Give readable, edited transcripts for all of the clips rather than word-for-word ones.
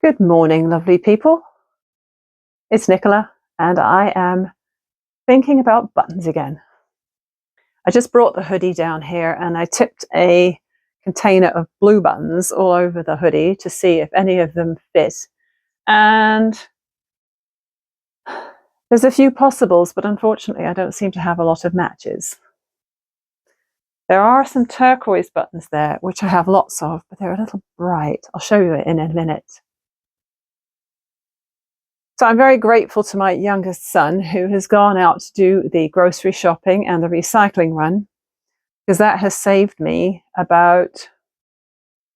Good morning, lovely people. It's Nicola, and I am thinking about buttons again. I just brought the hoodie down here and I tipped a container of blue buttons all over the hoodie to see if any of them fit. And there's a few possibles, but unfortunately I don't seem to have a lot of matches. There are some turquoise buttons there, which I have lots of, but they're a little bright. I'll show you it in a minute. So I'm very grateful to my youngest son who has gone out to do the grocery shopping and the recycling run, because that has saved me about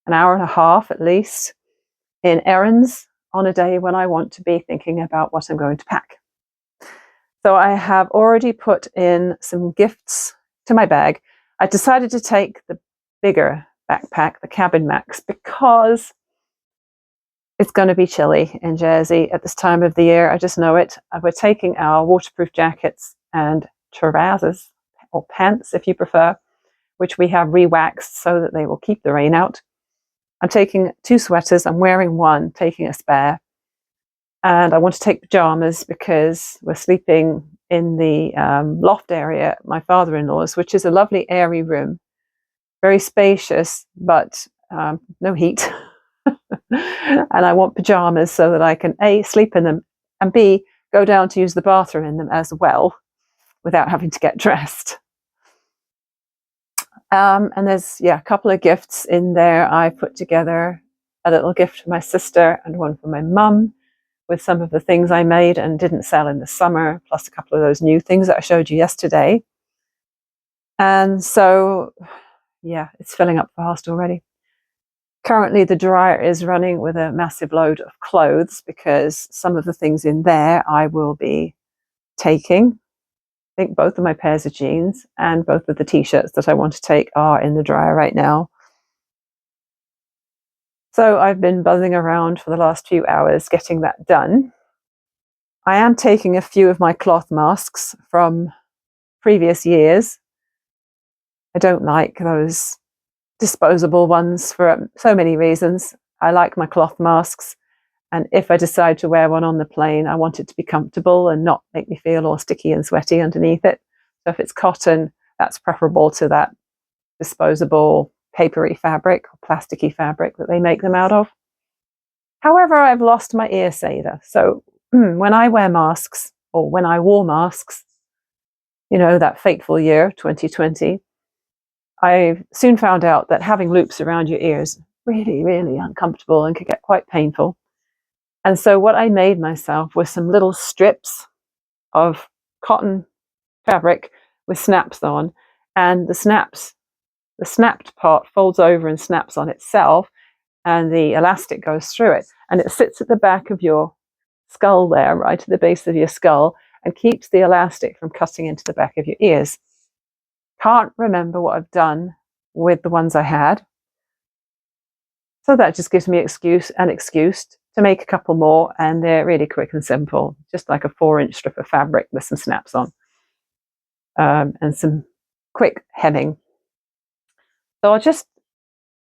an hour and a half at least in errands on a day when I want to be thinking about what I'm going to pack. So I have already put in some gifts to my bag. I decided to take the bigger backpack, the Cabin Max, because it's going to be chilly in Jersey at this time of the year. I just know it. We're taking our waterproof jackets and trousers, or pants if you prefer, which we have re-waxed so that they will keep the rain out. I'm taking 2 sweaters. I'm wearing one, taking a spare. And I want to take pajamas because we're sleeping in the loft area at my father-in-law's, which is a lovely airy room. Very spacious, but no heat. And I want pajamas so that I can A, sleep in them, and B, go down to use the bathroom in them as well without having to get dressed. And there's a couple of gifts in there. I put together a little gift for my sister and one for my mum with some of the things I made and didn't sell in the summer, plus a couple of those new things that I showed you yesterday. And so it's filling up fast already. Currently, the dryer is running with a massive load of clothes because some of the things in there I will be taking. I think both of my pairs of jeans and both of the t-shirts that I want to take are in the dryer right now. So I've been buzzing around for the last few hours getting that done. I am taking a few of my cloth masks from previous years. I don't like those disposable ones for so many reasons. I like my cloth masks, and if I decide to wear one on the plane, I want it to be comfortable and not make me feel all sticky and sweaty underneath it. So if it's cotton, that's preferable to that disposable papery fabric or plasticky fabric that they make them out of. However, I've lost my ear saver. So when I wear masks, or when I wore masks, that fateful year, 2020, I soon found out that having loops around your ears really, really uncomfortable and could get quite painful. And so what I made myself was some little strips of cotton fabric with snaps on, and the snapped part folds over and snaps on itself, and the elastic goes through it, and it sits at the back of your skull there, right at the base of your skull, and keeps the elastic from cutting into the back of your ears. Can't remember what I've done with the ones I had. So that just gives me an excuse to make a couple more, and they're really quick and simple, just like a 4-inch strip of fabric with some snaps on and some quick hemming. So I'll just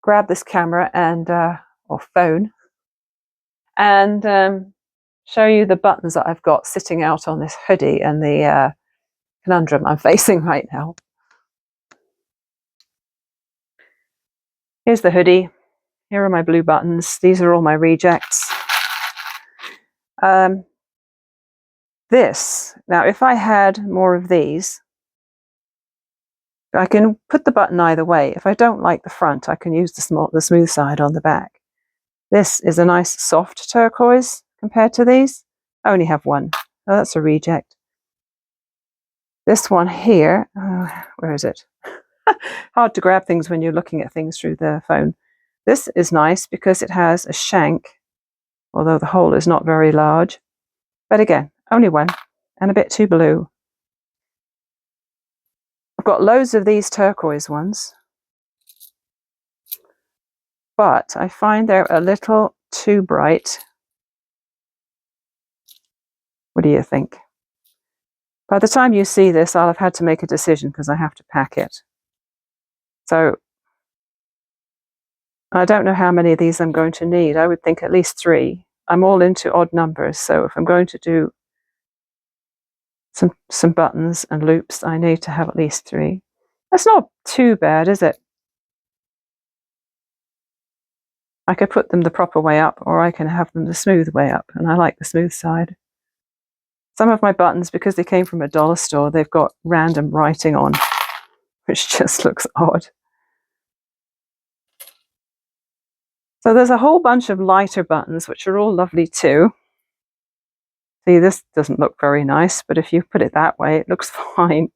grab this camera and or phone and show you the buttons that I've got sitting out on this hoodie and the conundrum I'm facing right now. Here's the hoodie. Here are my blue buttons. These are all my rejects. Now if I had more of these, I can put the button either way. If I don't like the front, I can use the smooth side on the back. This is a nice soft turquoise compared to these. I only have one. Oh, that's a reject. This one here, where is it? Hard to grab things when you're looking at things through the phone. This is nice because it has a shank, although the hole is not very large. But again, only one, and a bit too blue. I've got loads of these turquoise ones, but I find they're a little too bright. What do you think? By the time you see this, I'll have had to make a decision because I have to pack it. So I don't know how many of these I'm going to need. I would think at least 3. I'm all into odd numbers, so if I'm going to do some buttons and loops, I need to have at least 3. That's not too bad, is it? I could put them the proper way up, or I can have them the smooth way up, and I like the smooth side. Some of my buttons, because they came from a dollar store, they've got random writing on, which just looks odd. So there's a whole bunch of lighter buttons, which are all lovely too. See, this doesn't look very nice, but if you put it that way, it looks fine.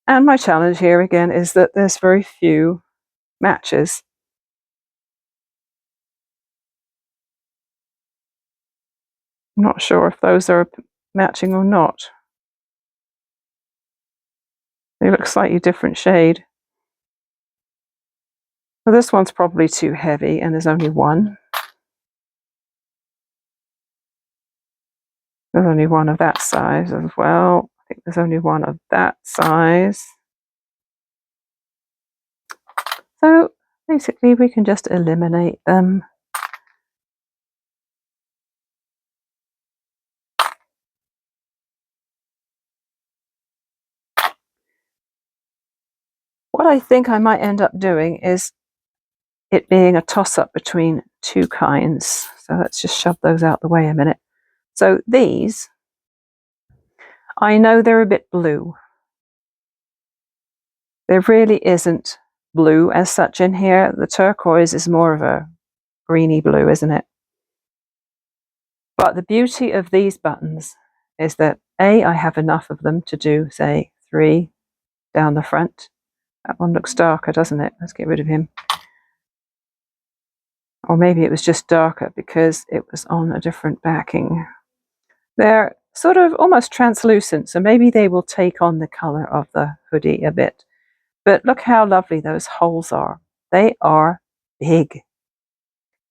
And my challenge here again is that there's very few matches. I'm not sure if those are matching or not. They look slightly different shade. So this one's probably too heavy, and there's only one. There's only one of that size as well. I think there's only one of that size. So basically we can just eliminate them. What I think I might end up doing is it being a toss-up between 2 kinds. So let's just shove those out the way a minute. So these, I know they're a bit blue. There really isn't blue as such in here. The turquoise is more of a greeny blue, isn't it? But the beauty of these buttons is that A, I have enough of them to do, say, 3 down the front. That one looks darker, doesn't it? Let's get rid of him. Or maybe it was just darker because it was on a different backing. They're sort of almost translucent, so maybe they will take on the color of the hoodie a bit. But look how lovely those holes are. They are big.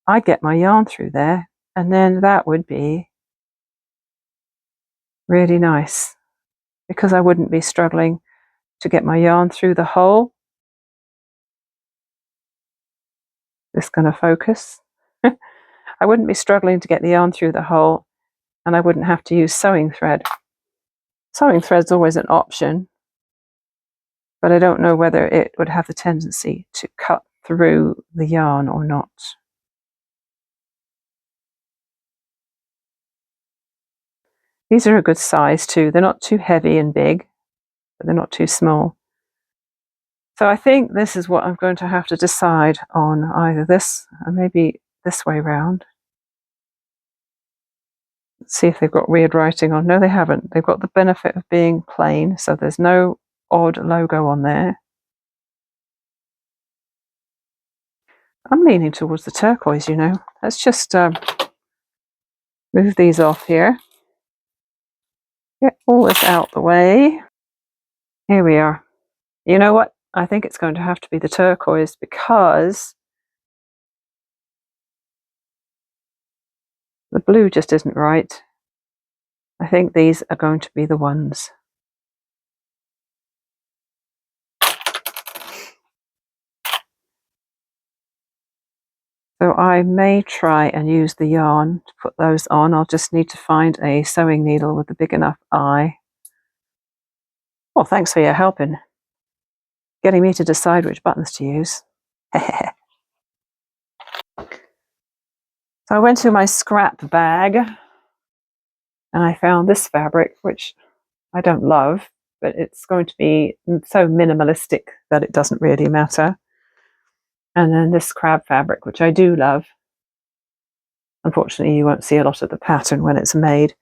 I'd get my yarn through there, and then that would be really nice because I wouldn't be struggling to get my yarn through the hole. This is going to focus. I wouldn't be struggling to get the yarn through the hole, and I wouldn't have to use sewing thread. Sewing thread's always an option, but I don't know whether it would have the tendency to cut through the yarn or not. These are a good size too. They're not too heavy and big, but they're not too small. So I think this is what I'm going to have to decide on, either this or maybe this way round. Let's see if they've got weird writing on. No, they haven't. They've got the benefit of being plain, so there's no odd logo on there. I'm leaning towards the turquoise, you know. Let's just move these off here. Get all this out the way. Here we are. You know what? I think it's going to have to be the turquoise because the blue just isn't right. I think these are going to be the ones. So I may try and use the yarn to put those on. I'll just need to find a sewing needle with a big enough eye. Well, thanks for your help in getting me to decide which buttons to use. So I went to my scrap bag and I found this fabric, which I don't love, but it's going to be so minimalistic that it doesn't really matter. And then this crab fabric, which I do love. Unfortunately, you won't see a lot of the pattern when it's made.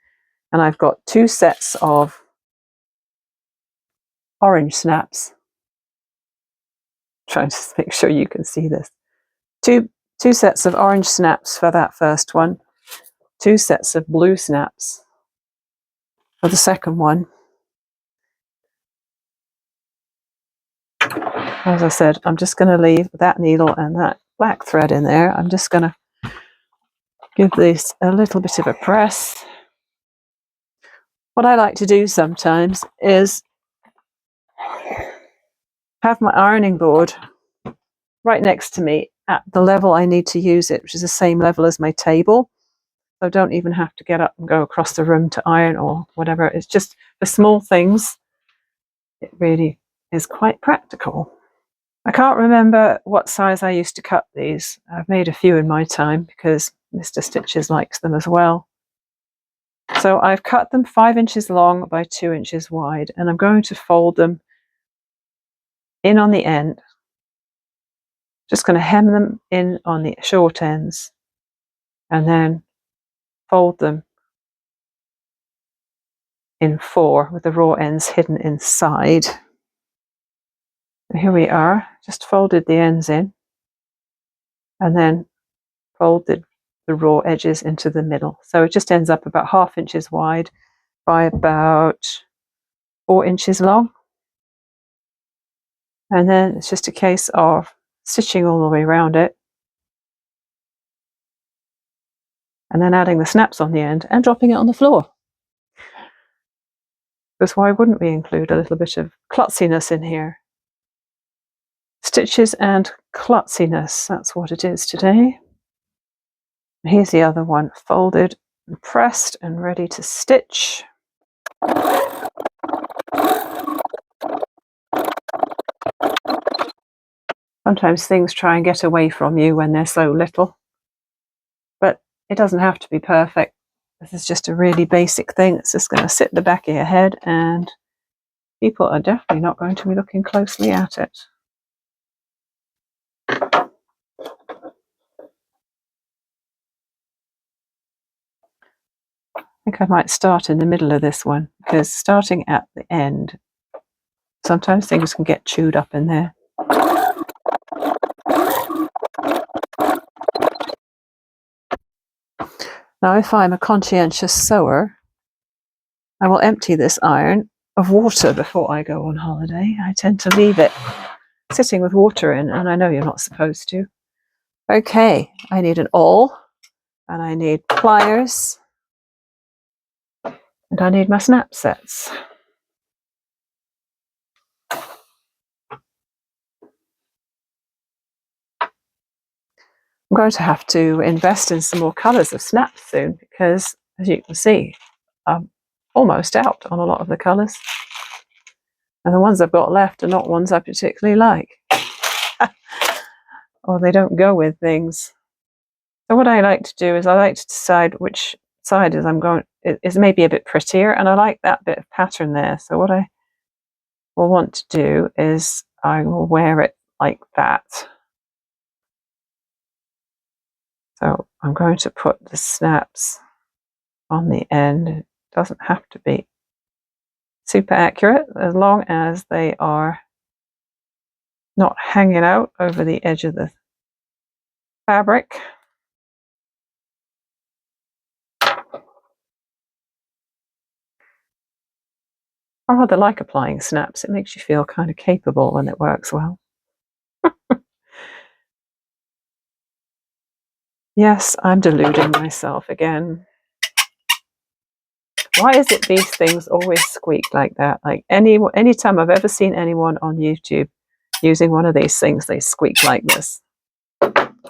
And I've got 2 sets of orange snaps. Trying to make sure you can see this. Two sets of orange snaps for that first one. 2 sets of blue snaps for the second one. As I said, I'm just going to leave that needle and that black thread in there. I'm just going to give this a little bit of a press. What I like to do sometimes is have my ironing board right next to me at the level I need to use it, which is the same level as my table. So I don't even have to get up and go across the room to iron or whatever. It's just for small things. It really is quite practical. I can't remember what size I used to cut these. I've made a few in my time because Mr. Stitches likes them as well. So I've cut them 5 inches long by 2 inches wide, and I'm going to fold them in on the end. Just going to hem them in on the short ends and then fold them in 4 with the raw ends hidden inside. And here we are, just folded the ends in and then folded the raw edges into the middle. So it just ends up about 1/2 inches wide by about 4 inches long. And then it's just a case of stitching all the way around it and then adding the snaps on the end and dropping it on the floor. Because why wouldn't we include a little bit of klutziness in here? Stitches and klutziness, that's what it is today. Here's the other one, folded and pressed and ready to stitch. Sometimes things try and get away from you when they're so little, but it doesn't have to be perfect. This is just a really basic thing. It's just going to sit at the back of your head and people are definitely not going to be looking closely at it. I think I might start in the middle of this one, because starting at the end, sometimes things can get chewed up in there. Now, if I'm a conscientious sewer, I will empty this iron of water before I go on holiday. I tend to leave it sitting with water in, and I know you're not supposed to. Okay, I need an awl, and I need pliers, and I need my snap sets. I'm going to have to invest in some more colours of snaps soon because, as you can see, I'm almost out on a lot of the colours. And the ones I've got left are not ones I particularly like. Or they don't go with things. So what I like to do is I like to decide which side is maybe a bit prettier, and I like that bit of pattern there. So what I will want to do is I will wear it like that. So I'm going to put the snaps on the end. It doesn't have to be super accurate as long as they are not hanging out over the edge of the fabric. I rather like applying snaps. It makes you feel kind of capable when it works well. Yes, I'm deluding myself again. Why is it these things always squeak like that? Like any time I've ever seen anyone on YouTube using one of these things, they squeak like this.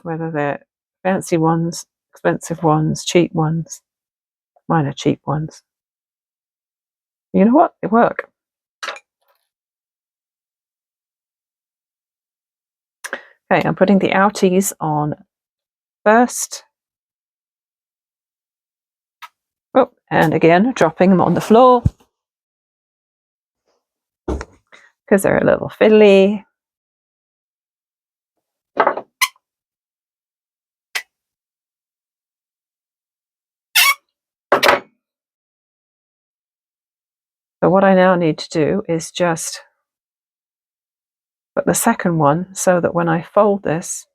Whether they're fancy ones, expensive ones, cheap ones. Mine are cheap ones. You know what? They work. Okay, I'm putting the outies on first. Oh, and again, dropping them on the floor because they're a little fiddly. So what I now need to do is just put the second one so that when I fold this,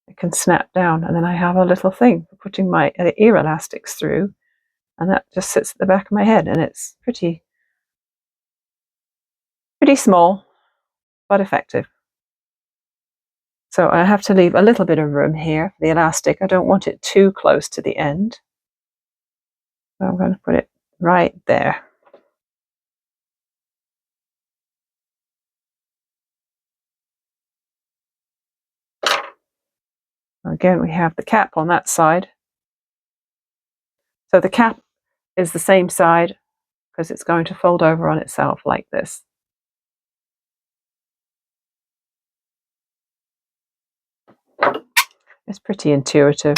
it can snap down, and then I have a little thing for putting my ear elastics through, and that just sits at the back of my head, and it's pretty small, but effective. So I have to leave a little bit of room here for the elastic. I don't want it too close to the end. So I'm going to put it right there. Again, we have the cap on that side. So the cap is the same side because it's going to fold over on itself like this. It's pretty intuitive.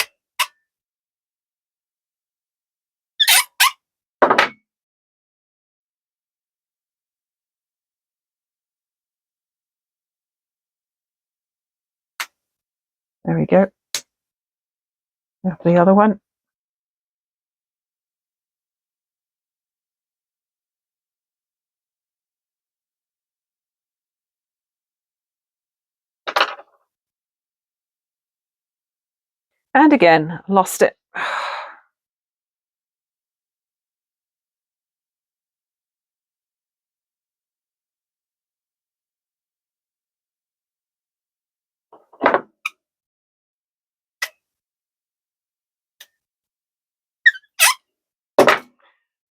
There we go. Now the other one. And again, lost it.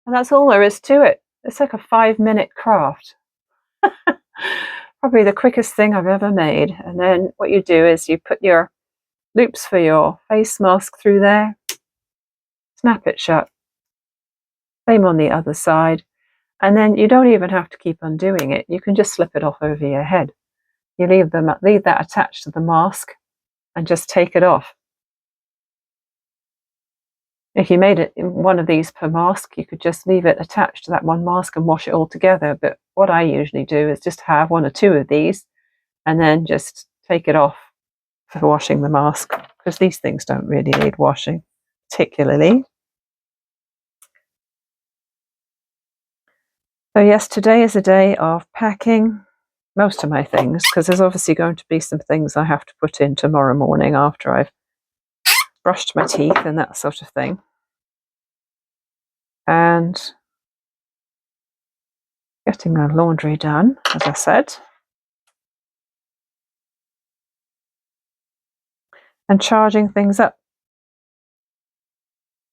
And that's all there is to it. It's like a 5-minute craft. Probably the quickest thing I've ever made. And then what you do is you put your loops for your face mask through there, snap it shut. Same on the other side. And then you don't even have to keep undoing it. You can just slip it off over your head. You leave that attached to the mask and just take it off. If you made it in one of these per mask, you could just leave it attached to that one mask and wash it all together. But what I usually do is just have 1 or 2 of these and then just take it off for washing the mask, because these things don't really need washing particularly. So yes, today is a day of packing most of my things, because there's obviously going to be some things I have to put in tomorrow morning after I've brushed my teeth and that sort of thing. And getting the laundry done, as I said. And charging things up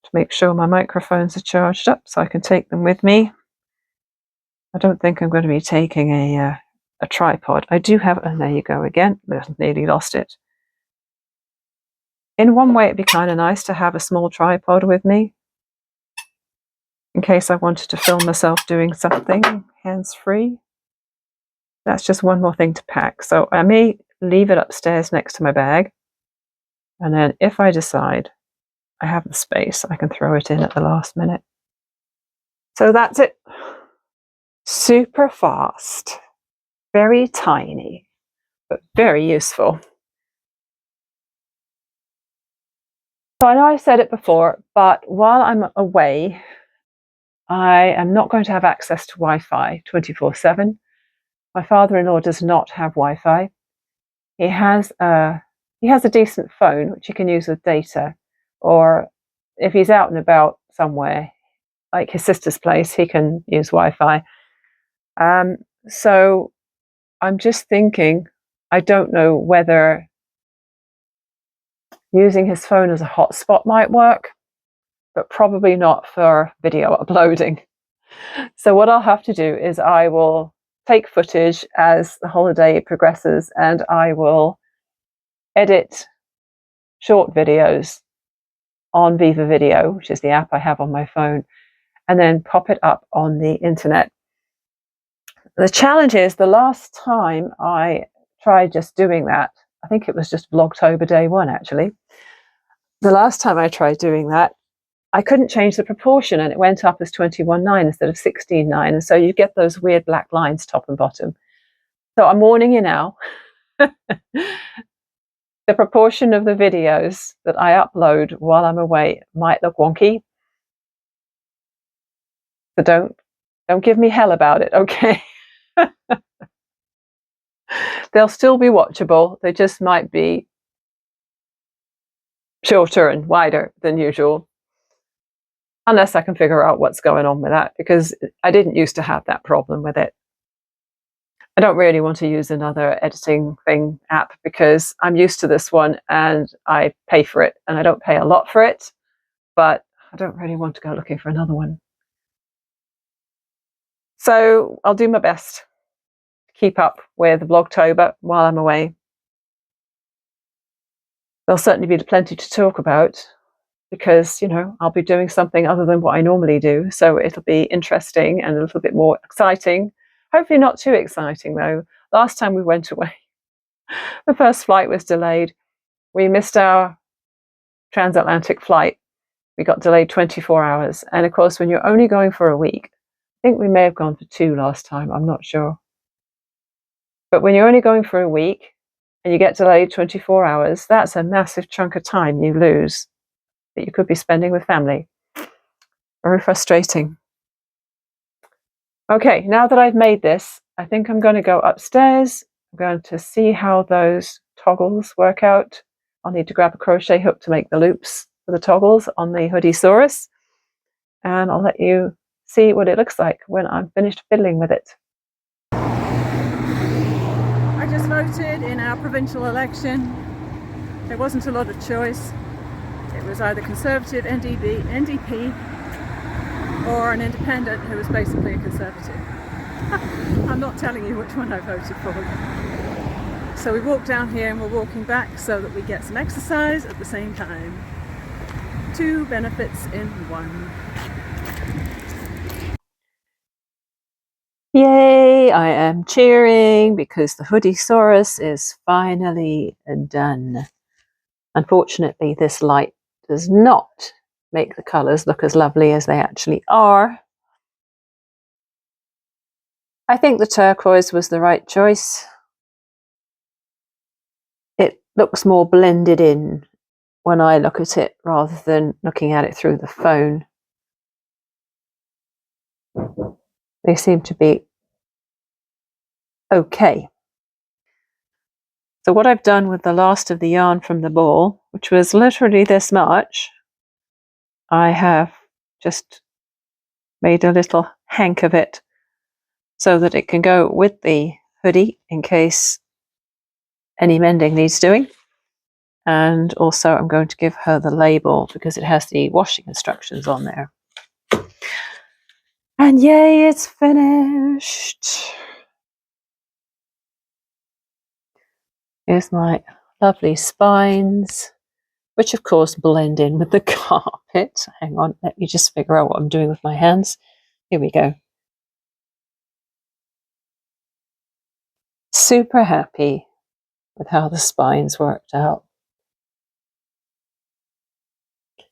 to make sure my microphones are charged up so I can take them with me. I don't think I'm going to be taking a tripod. I do have, and there you go again, nearly lost it. In one way, it'd be kind of nice to have a small tripod with me in case I wanted to film myself doing something hands-free. That's just one more thing to pack. So I may leave it upstairs next to my bag. And then if I decide I have the space, I can throw it in at the last minute. So that's it. Super fast. Very tiny, but very useful. So I know I've said it before, but while I'm away, I am not going to have access to Wi-Fi 24/7. My father-in-law does not have Wi-Fi. He has a decent phone which he can use with data, or if he's out and about somewhere, like his sister's place, he can use Wi-Fi. So I'm just thinking, I don't know whether using his phone as a hotspot might work, but probably not for video uploading. So what I'll have to do is I will take footage as the holiday progresses, and I will edit short videos on Viva Video, which is the app I have on my phone, and then pop it up on the internet. The challenge is, the last time I tried just doing that, I think it was just Vlogtober day 1 actually. The last time I tried doing that, I couldn't change the proportion and it went up as 21:9 instead of 16:9. And so you get those weird black lines top and bottom. So I'm warning you now. The proportion of the videos that I upload while I'm away might look wonky. So don't give me hell about it, okay? They'll still be watchable. They just might be shorter and wider than usual. Unless I can figure out what's going on with that, because I didn't used to have that problem with it. I don't really want to use another editing app because I'm used to this one and I pay for it, and I don't pay a lot for it, but I don't really want to go looking for another one. So I'll do my best to keep up with Vlogtober while I'm away. there'll certainly be plenty to talk about because, you know, I'll be doing something other than what I normally do. So it'll be interesting and a little bit more exciting. Hopefully not too exciting though. Last time we went away, the first flight was delayed. We missed our transatlantic flight. We got delayed 24 hours. And of course, when you're only going for a week, I think we may have gone for 2 last time, I'm not sure. But when you're only going for a week and you get delayed 24 hours, that's a massive chunk of time you lose that you could be spending with family. Very frustrating. Okay, now that I've made this, I think I'm going to go upstairs. I'm going to see how those toggles work out. I'll need to grab a crochet hook to make the loops for the toggles on the Hoodiesaurus. And I'll let you see what it looks like when I'm finished fiddling with it. I just voted in our provincial election. There wasn't a lot of choice. It was either Conservative, NDP, or an independent who was basically a Conservative. I'm not telling you which one I voted for. So we walked down here and we're walking back so that we get some exercise at the same time. 2 benefits in 1. Yay! I am cheering because the Hoodiesaurus is finally done. Unfortunately, this light does not make the colours look as lovely as they actually are. I think the turquoise was the right choice. It looks more blended in when I look at it rather than looking at it through the phone. They seem to be okay. So what I've done with the last of the yarn from the ball, which was literally this much, I have just made a little hank of it so that it can go with the hoodie in case any mending needs doing. And also I'm going to give her the label because it has the washing instructions on there. And yay, it's finished. Here's my lovely spines, which of course blend in with the carpet. Hang on, let me just figure out what I'm doing with my hands. Here we go. Super happy with how the spines worked out.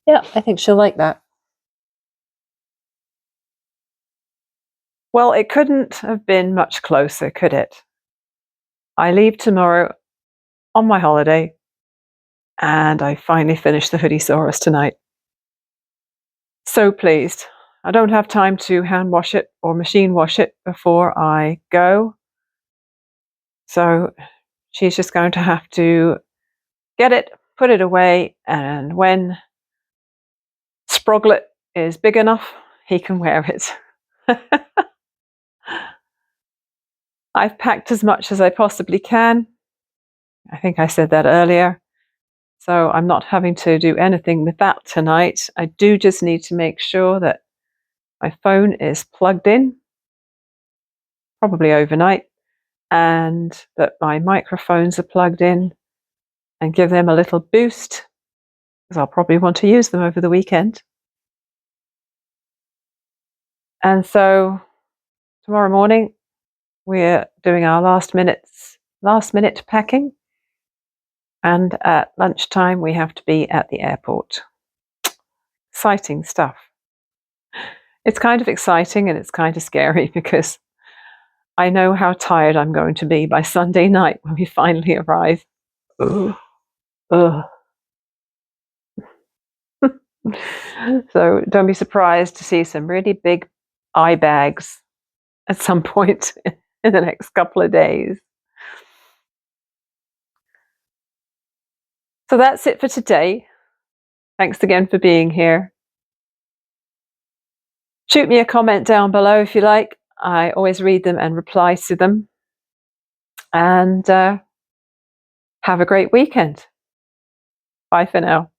Yeah, I think she'll like that. Well, it couldn't have been much closer, could it? I leave tomorrow on my holiday, and I finally finished the Hoodiesaurus tonight. So pleased. I don't have time to hand wash it or machine wash it before I go. So she's just going to have to get it, put it away, and when Sproglet is big enough, he can wear it. I've packed as much as I possibly can. I think I said that earlier. So I'm not having to do anything with that tonight. I do just need to make sure that my phone is plugged in, probably overnight, and that my microphones are plugged in, and give them a little boost because I'll probably want to use them over the weekend. And so tomorrow morning we're doing our last minute packing, and at lunchtime we have to be at the airport. Exciting stuff. It's kind of exciting and it's kind of scary because I know how tired I'm going to be by Sunday night when we finally arrive. Ugh. Ugh. So don't be surprised to see some really big eye bags at some point in the next couple of days. So that's it for today. Thanks again for being here. Shoot me a comment down below if you like. I always read them and reply to them. And have a great weekend. Bye for now.